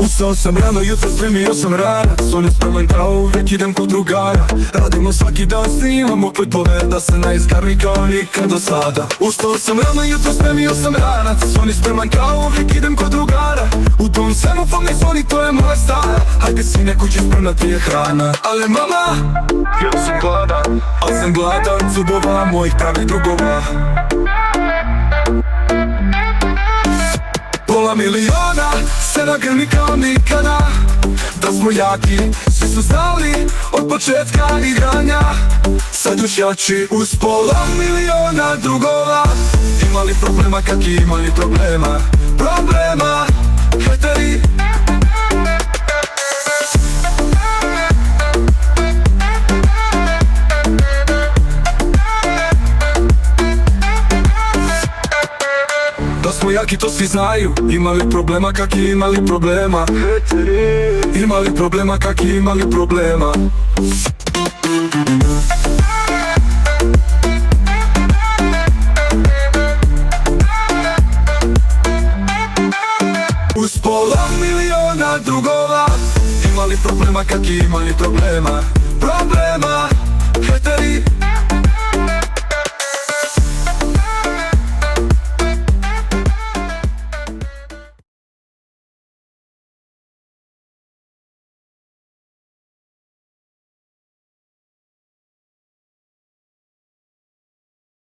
Ustao sam rano, jutro spremio sam ranac. On je spreman kao uvijek, idem kod drugara. Radimo svaki dan, snimamo klipove, da se ne izgarni kao nikad do sada. Ustao sam rano, jutro spremio sam ranac. On je spreman kao uvijek, idem kod drugara. U tom semafornoj zoni, to je moja stara. Hajde sine, kući spremna ti je hrana. Ale mama, ja sam gladan, al sam gladan zubova mojih pravih drugova. Pola miliona se nagrli kao nikada. Da smo jaki, svi su znali od početka igranja. Sad još jači uz pola miliona drugova. Imali problema kak i imali problema. Problema, hateri. Da smo jaki, to svi znaju. Imali problema kak i imali problema. Imali problema kak i imali problema. Uz pola miliona drugova. Imali problema kak i imali problema. Problema, hateri.